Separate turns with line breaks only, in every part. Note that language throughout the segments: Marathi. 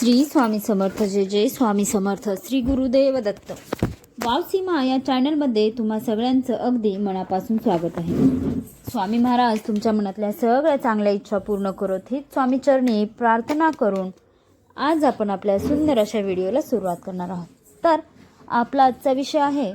श्री स्वामी समर्थ. जय जय स्वामी समर्थ. श्री गुरुदेव दत्त. वावसीमा या चॅनलमध्ये तुम्हा सगळ्यांचं अगदी मनापासून स्वागत आहे. स्वामी महाराज तुमच्या मनातल्या सगळ्या चांगल्या इच्छा पूर्ण करत हीच स्वामी चरणी प्रार्थना करून आज आपण आपल्या सुंदर अशा व्हिडिओला सुरुवात करणार आहोत. तर आपला आजचा विषय आहे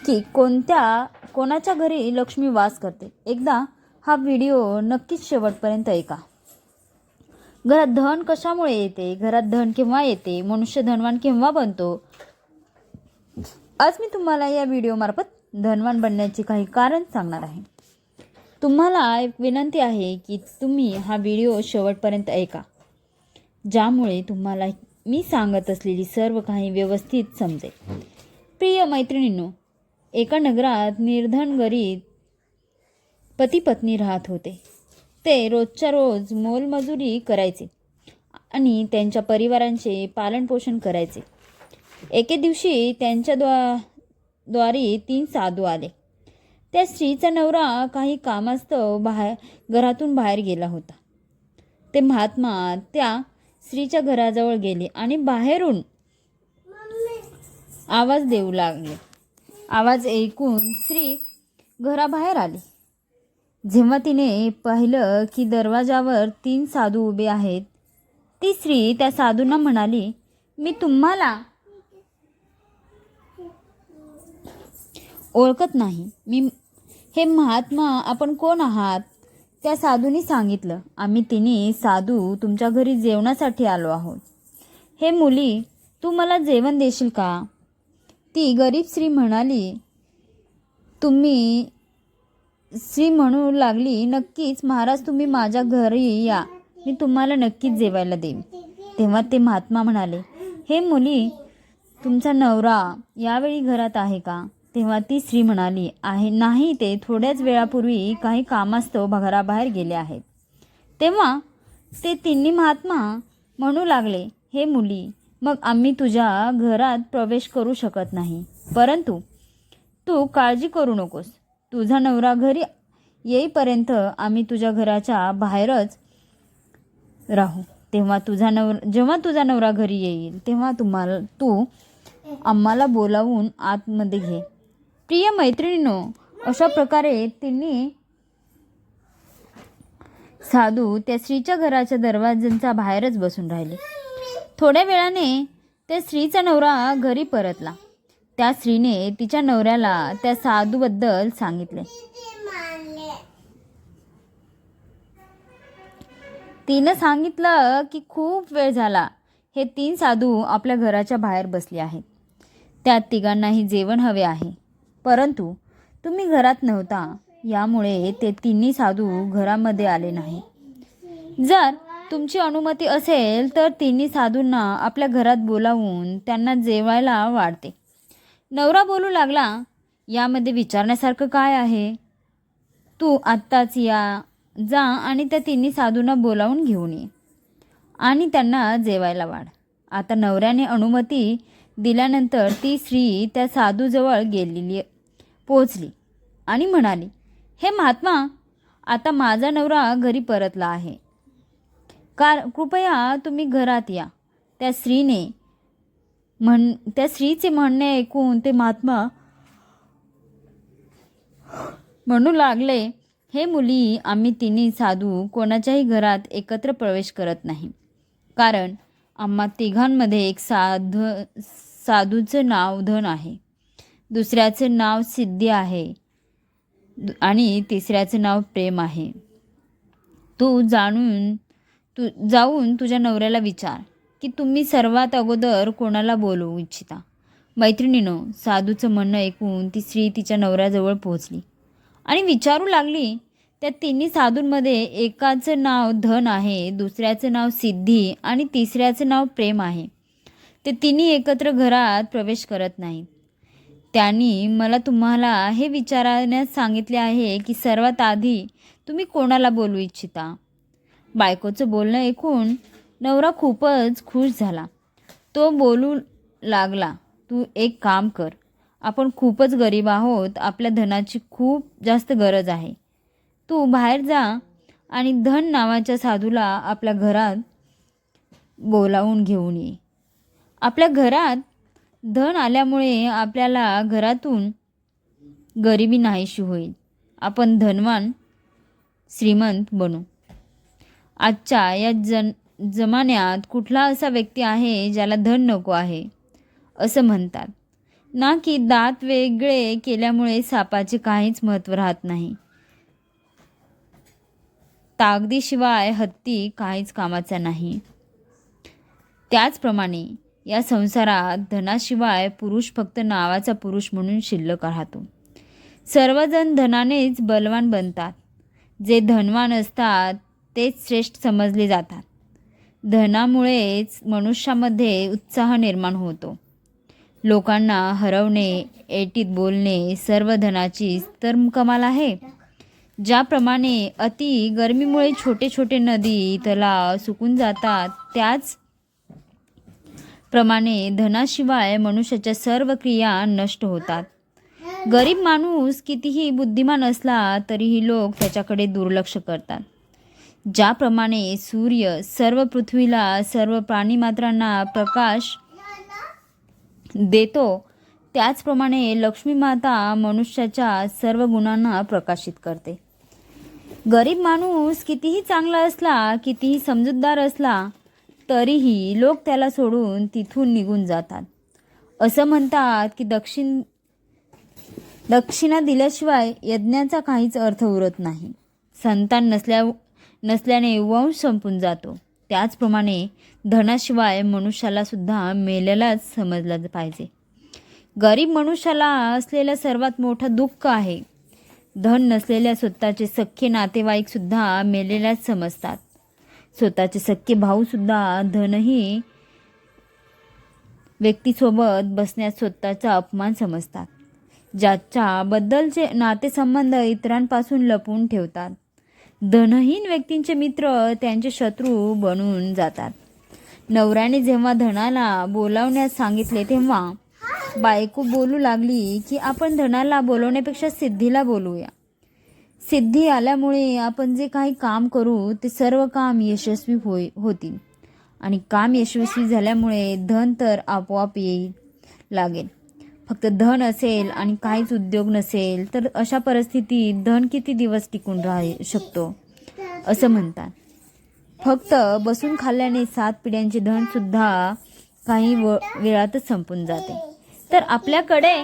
की कोणाच्या घरी लक्ष्मी वास करते. एकदा हा व्हिडिओ नक्कीच शेवटपर्यंत ऐका. घरात धन कशामुळे येते, घरात धन केव्हा येते, मनुष्य धनवान केव्हा बनतो, आज मी तुम्हाला या व्हिडिओमार्फत धनवान बनण्याचे काही कारण सांगणार आहे. तुम्हाला एक विनंती आहे की तुम्ही हा व्हिडिओ शेवटपर्यंत ऐका, ज्यामुळे तुम्हाला मी सांगत असलेली सर्व काही व्यवस्थित समजेल. प्रिय मैत्रिणींनो, एका नगरात निर्धन गरीब पती पत्नी राहत होते. ते रोजच्या रोज मोलमजुरी करायचे आणि त्यांच्या परिवारांचे पालनपोषण करायचे. एके दिवशी त्यांच्या द्वारी 3 साधू आले. त्या स्त्रीचा नवरा काही कामास्तव घरातून बाहेर गेला होता. ते महात्मा त्या स्त्रीच्या घराजवळ गेले आणि बाहेरून आवाज देऊ लागले. आवाज ऐकून स्त्री घराबाहेर आली. जेव्हा तिने पाहिलं की दरवाजावर 3 साधू उभे आहेत, ती स्त्री त्या साधूंना म्हणाली, मी तुम्हाला ओळखत नाही. हे महात्मा, आपण कोण आहात? त्या साधूंनी सांगितलं, आम्ही तिन्ही साधू तुमच्या घरी जेवणासाठी आलो आहोत. हे मुली, तू मला जेवण देशील का? ती गरीब स्त्री म्हणाली, स्त्री म्हणू लागली, नक्कीच महाराज, तुम्ही माझ्या घरी या, मी तुम्हाला नक्कीच जेवायला देईन. तेव्हा ते महात्मा म्हणाले, हे मुली, तुमचा नवरा यावेळी घरात आहे का? तेव्हा ती स्त्री म्हणाली, आहे नाही, ते थोड्याच वेळापूर्वी काही कामास्तव घराबाहेर गेले आहेत. तेव्हा ते तिन्ही महात्मा म्हणू लागले, हे मुली, मग आम्ही तुझ्या घरात प्रवेश करू शकत नाही, परंतु तू काळजी करू नकोस. तुझा नवरा घरी येईपर्यंत आम्ही तुझ्या घराच्या बाहेरच राहू. जेव्हा तुझा नवरा घरी येईल तेव्हा तू आम्हाला बोलावून आतमध्ये घे. प्रिय मैत्रिणींनो, अशा प्रकारे तिन्ही साधू त्या स्त्रीच्या घराच्या दरवाजांच्या बाहेरच बसून राहिले. थोड्या वेळाने त्या स्त्रीचा नवरा घरी परतला. त्या स्त्रीने तिच्या नवऱ्याला त्या साधूबद्दल सांगितले. तिनं सांगितलं की खूप वेळ झाला हे 3 साधू आपल्या घराच्या बाहेर बसले आहेत. त्या तिघांनाही जेवण हवे आहे, परंतु तुम्ही घरात नव्हता, यामुळे ते तिन्ही साधू घरामध्ये आले नाही. जर तुमची अनुमती असेल तर तिन्ही साधूंना आपल्या घरात बोलावून त्यांना जेवायला वाढते. नवरा बोलू लागला, यामध्ये विचारण्यासारखं काय आहे? तू आत्ताच जा आणि त्या तिन्ही साधूंना बोलावून घेऊन ये आणि त्यांना जेवायला वाढ. आता नवऱ्याने अनुमती दिल्यानंतर ती स्त्री त्या साधूजवळ पोहोचली आणि म्हणाली, हे महात्मा, आता माझा नवरा घरी परतला आहे, कृपया तुम्ही घरात या. त्या स्त्रीचे म्हणणे ऐकून ते महात्मा म्हणू लागले, हे मुली, आम्ही तिन्ही साधू कोणाच्याही घरात एकत्र प्रवेश करत नाही, कारण आम्हा तिघांमध्ये एक साधूचं नाव धन आहे, दुसऱ्याचं नाव सिद्धी आहे आणि तिसऱ्याचं नाव प्रेम आहे. तू जाऊन तुझ्या नवऱ्याला विचार की तुम्ही सर्वात अगोदर कोणाला बोलवू इच्छिता. मैत्रिणीनो, साधूचं म्हणणं ऐकून ती स्त्री तिच्या नवऱ्याजवळ पोहोचली आणि विचारू लागली. त्या तिन्ही साधूंमध्ये एकाचं नाव धन आहे, दुसऱ्याचं नाव सिद्धी आणि तिसऱ्याचं नाव प्रेम आहे. ते तिन्ही एकत्र घरात प्रवेश करत नाहीत. त्यांनी मला तुम्हाला हे विचारण्यास सांगितले आहे की सर्वात आधी तुम्ही कोणाला बोलवू इच्छिता. बायकोचं बोलणं ऐकून नवरा खूपच खुश झाला. तो बोलू लागला, तू एक काम कर, आपण खूपच गरीब आहोत, आपल्या धनाची खूप जास्त गरज आहे. तू बाहेर जा आणि धन नावाच्या साधूला आपल्या घरात बोलावून घेऊन ये. आपल्या घरात धन आल्यामुळे आपल्याला घरातून गरिबी नाहीशी होईल. आपण धनवान श्रीमंत बनू. आजच्या या जमान्यात कुठला असा व्यक्ती आहे ज्याला धन नको आहे असं म्हणतात ना, की दात वेगळे केल्यामुळे सापाचे काहीच महत्त्व राहत नाही. ताकदीशिवाय हत्ती काहीच कामाचा नाही. त्याचप्रमाणे या संसारात धनाशिवाय पुरुष फक्त नावाचा पुरुष म्हणून शिल्लक राहतो. सर्वजण धनानेच बलवान बनतात. जे धनवान असतात तेच श्रेष्ठ समजले जातात. धनामुळेच मनुष्यामध्ये उत्साह निर्माण होतो. लोकांना हरवणे, एटीत बोलणे सर्व धनाचीच तर कमाल आहे. ज्याप्रमाणे अति गरमीमुळे छोटे छोटे नदी तलाव सुकून जातात, त्याच प्रमाणे धनाशिवाय मनुष्याच्या सर्व क्रिया नष्ट होतात. गरीब माणूस कितीही बुद्धिमान असला तरीही लोक त्याच्याकडे दुर्लक्ष करतात. ज्याप्रमाणे सूर्य सर्व पृथ्वीला सर्व प्राणीमात्रांना प्रकाश देतो, त्याचप्रमाणे लक्ष्मी माता मनुष्याच्या सर्व गुणांना प्रकाशित करते. गरीब माणूस कितीही चांगला असला, कितीही समजूतदार असला तरीही लोक त्याला सोडून तिथून निघून जातात. असं म्हणतात की दक्षिणा दिल्याशिवाय यज्ञाचा काहीच अर्थ उरत नाही. संतान नसल्याने वंश संपून जातो. त्याचप्रमाणे धनाशिवाय मनुष्याला सुद्धा मेलेलाच समजलं पाहिजे. गरीब मनुष्याला असलेलं सर्वात मोठं दुःख आहे. धन नसलेल्या स्वतःचे सख्खे नातेवाईक सुद्धा मेलेल्याच समजतात. स्वतःचे सख्खे भाऊ सुद्धा धनही व्यक्तीसोबत बसण्यात स्वतःचा अपमान समजतात. ज्याच्याबद्दलचे नातेसंबंध इतरांपासून लपवून ठेवतात. धनहीन व्यक्तींचे मित्र त्यांचे शत्रू बनून जातात. नवऱ्याने जेव्हा धनाला बोलावण्यास सांगितले तेव्हा बायको बोलू लागली की आपण धनाला बोलवण्यापेक्षा सिद्धीला बोलूया. सिद्धी आल्यामुळे आपण जे काही काम करू ते सर्व काम यशस्वी होतील आणि काम यशस्वी झाल्यामुळे धन तर आपोआप येईल लागेल. फक्त धन असेल आणि काहीच उद्योग नसेल तर अशा परिस्थितीत धन किती दिवस टिकून राहू शकतो असं म्हणतात. फक्त बसून खाल्ल्याने 7 पिढ्यांचे धन सुद्धा काही वेळातच संपून जाते. तर आपल्याकडे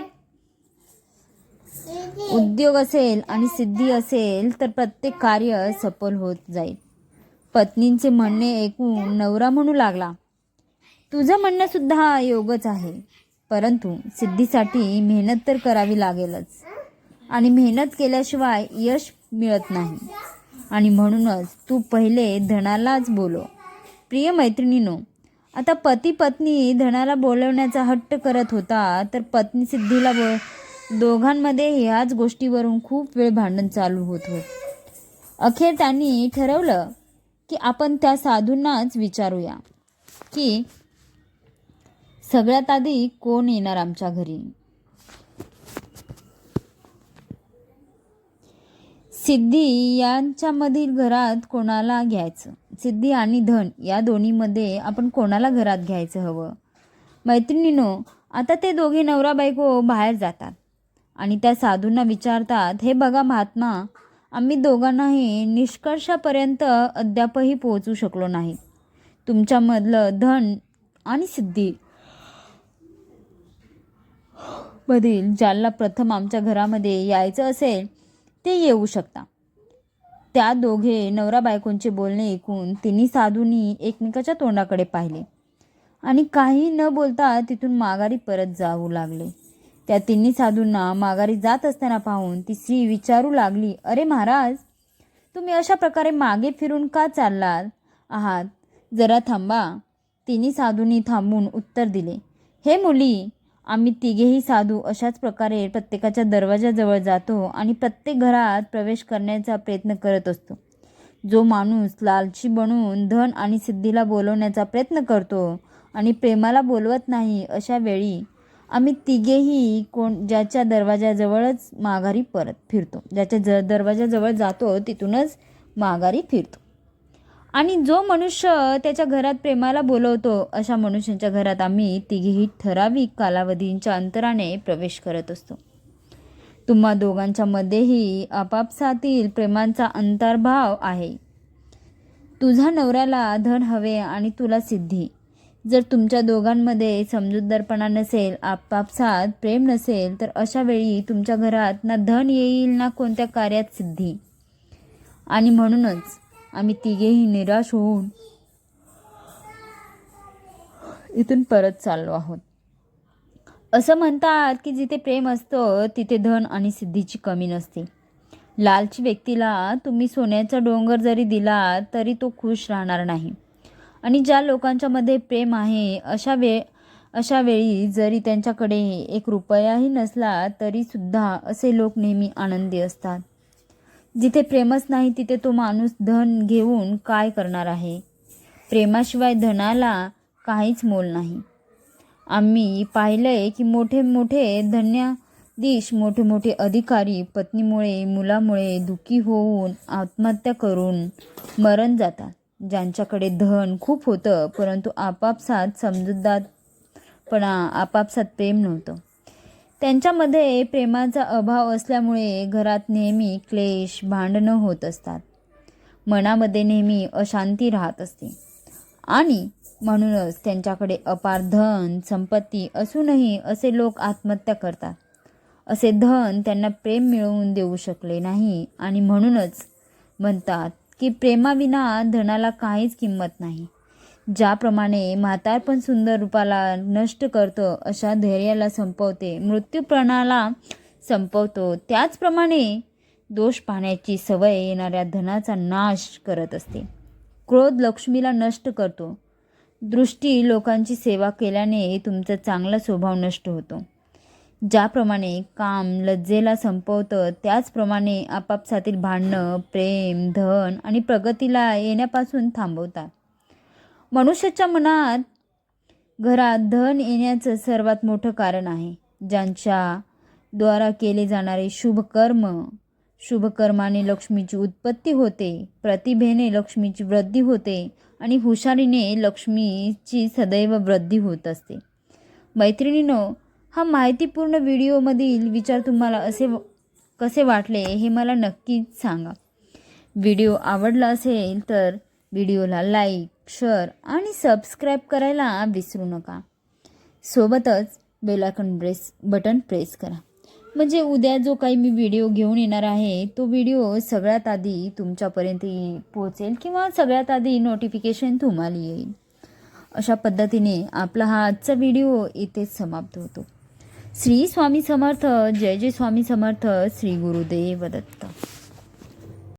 उद्योग असेल आणि सिद्धी असेल तर प्रत्येक कार्य सफल होत जाईल. पत्नींचे म्हणणे ऐकून नवरा म्हणू लागला, तुझं म्हणणं सुद्धा योगच आहे, परंतु सिद्धीसाठी मेहनत तर करावी लागेलच आणि मेहनत केल्याशिवाय यश मिळत नाही आणि म्हणूनच तू पहिले धनालाच बोलव. प्रिय मैत्रिणींनो, आता पती पत्नी धनाला बोलवण्याचा हट्ट करत होता तर पत्नी सिद्धीला दोघांमध्ये ह्याच गोष्टीवरून खूप वेळ भांडण चालू होत होते. अखेर त्यांनी ठरवलं की आपण त्या साधूंनाच विचारूया की सगळ्यात आधी कोण येणार आमच्या घरी. सिद्धी यांच्यामधील घरात कोणाला घ्यायचं? सिद्धी आणि धन या दोन्हीमध्ये आपण कोणाला घरात घ्यायचं हवं? मैत्रिणींनो, आता ते दोघे नवरा बायको बाहेर जातात आणि त्या साधूंना विचारतात, हे बघा महात्मा, आम्ही दोघांनाही निष्कर्षापर्यंत अद्यापही पोहोचू शकलो नाही. तुमच्यामधलं धन आणि सिद्धी मधील ज्याला प्रथम आमच्या घरामध्ये यायचं असेल ते येऊ शकता. त्या दोघे नवरा बायकोंचे बोलणे ऐकून तिन्ही साधूंनी एकमेकाच्या तोंडाकडे पाहिले आणि काही न बोलता तिथून माघारी परत जाऊ लागले. त्या तिन्ही साधूंना माघारी जात असताना पाहून ती स्त्री विचारू लागली, अरे महाराज, तुम्ही अशा प्रकारे मागे फिरून का चाललात आहात? जरा थांबा. तिन्ही साधूंनी थांबून उत्तर दिले, हे मुली, आम्ही तिघेही साधू अशाच प्रकारे प्रत्येकाच्या दरवाजाजवळ जातो आणि प्रत्येक घरात प्रवेश करण्याचा प्रयत्न करत असतो. जो माणूस लालची बनून धन आणि सिद्धीला बोलवण्याचा प्रयत्न करतो आणि प्रेमाला बोलवत नाही, अशा वेळी आम्ही तिघेही ज्याच्या दरवाजाजवळच माघारी परत फिरतो, ज्याच्या दरवाजाजवळ जातो तिथूनच माघारी फिरतो. आणि जो मनुष्य त्याच्या घरात प्रेमाला बोलवतो अशा मनुष्यांच्या घरात आम्ही तिघेही ठराविक कालावधींच्या अंतराने प्रवेश करत असतो. तुम्हा दोघांच्या मध्येही आपापसातील प्रेमाचा अंतर्भाव आहे. तुझ्या नवऱ्याला धन हवे आणि तुला सिद्धी. जर तुमच्या दोघांमध्ये समजूतदारपणा नसेल, आपापसात प्रेम नसेल, तर अशा वेळी तुमच्या घरात ना धन येईल ना कोणत्या कार्यात सिद्धी. आणि म्हणूनच आम्ही तिघेही निराश होऊन इथून परत चाललो आहोत. असं म्हणतात की जिथे प्रेम असतं तिथे धन आणि सिद्धीची कमी नसते. लालची व्यक्तीला तुम्ही सोन्याचा डोंगर जरी दिला तरी तो खुश राहणार नाही. आणि ज्या लोकांच्या मध्ये प्रेम आहे अशा वेळी जरी त्यांच्याकडे 1 रुपयाही नसला तरी सुद्धा असे लोक नेहमी आनंदी असतात. जिथे प्रेमच नाही तिथे तो माणूस धन घेऊन काय करणार आहे. प्रेमाशिवाय धनाला काहीच मोल नाही. आम्ही पाहिलंय की मोठे मोठे धन्याधीश, मोठे मोठे अधिकारी पत्नीमुळे मुलामुळे दुःखी होऊन आत्महत्या करून मरण जातात. ज्यांच्याकडे धन खूप होतं परंतु आपापसात समजूतदारपणा, आपापसात प्रेम नव्हतं. त्यांच्यामध्ये प्रेमाचा अभाव असल्यामुळे घरात नेहमी क्लेश, भांडणं होत असतात. मनामध्ये नेहमी अशांती राहत असते. आणि म्हणूनच त्यांच्याकडे अपार धन संपत्ती असूनही असे लोक आत्महत्या करतात. असे धन त्यांना प्रेम मिळवून देऊ शकले नाही. आणि म्हणूनच म्हणतात की प्रेमाविना धनाला काहीच किंमत नाही. ज्याप्रमाणे म्हातारपण सुंदर रूपाला नष्ट करतं, अशा धैर्याला संपवते, मृत्यूपणाला संपवतो, त्याचप्रमाणे दोष पाहण्याची सवय येणाऱ्या धनाचा नाश करत असते. क्रोध लक्ष्मीला नष्ट करतो. दृष्टी लोकांची सेवा केल्याने तुमचा चांगला स्वभाव नष्ट होतो. ज्याप्रमाणे काम लज्जेला संपवतं त्याचप्रमाणे आपापसातील भांडणं प्रेम, धन आणि प्रगतीला येण्यापासून थांबवतात. मनुष्याच्या मनात घरात धन येण्याचं सर्वात मोठं कारण आहे. ज्यांच्या द्वारा केले जाणारे शुभकर्माने लक्ष्मीची उत्पत्ती होते, प्रतिभेने लक्ष्मीची वृद्धी होते आणि हुशारीने लक्ष्मीची सदैव वृद्धी होत असते. मैत्रिणींनो, हा माहितीपूर्ण व्हिडिओमधील विचार तुम्हाला कसे वाटले हे मला नक्कीच सांगा. व्हिडिओ आवडला असेल तर व्हिडिओला लाईक, शेअर आणि सबस्क्राईब करायला विसरू नका. सोबतच बेल आयकॉन बटन प्रेस करा, म्हणजे उद्या जो काही मी व्हिडिओ घेऊन येणार आहे तो व्हिडिओ सगळ्यात आधी तुमच्यापर्यंत पोहोचेल किंवा सगळ्यात आधी नोटिफिकेशन तुम्हाला येईल. अशा पद्धतीने आपला हा आजचा व्हिडिओ इथेच समाप्त होतो. श्री स्वामी समर्थ. जय जय स्वामी समर्थ. श्री गुरुदेव दत्त.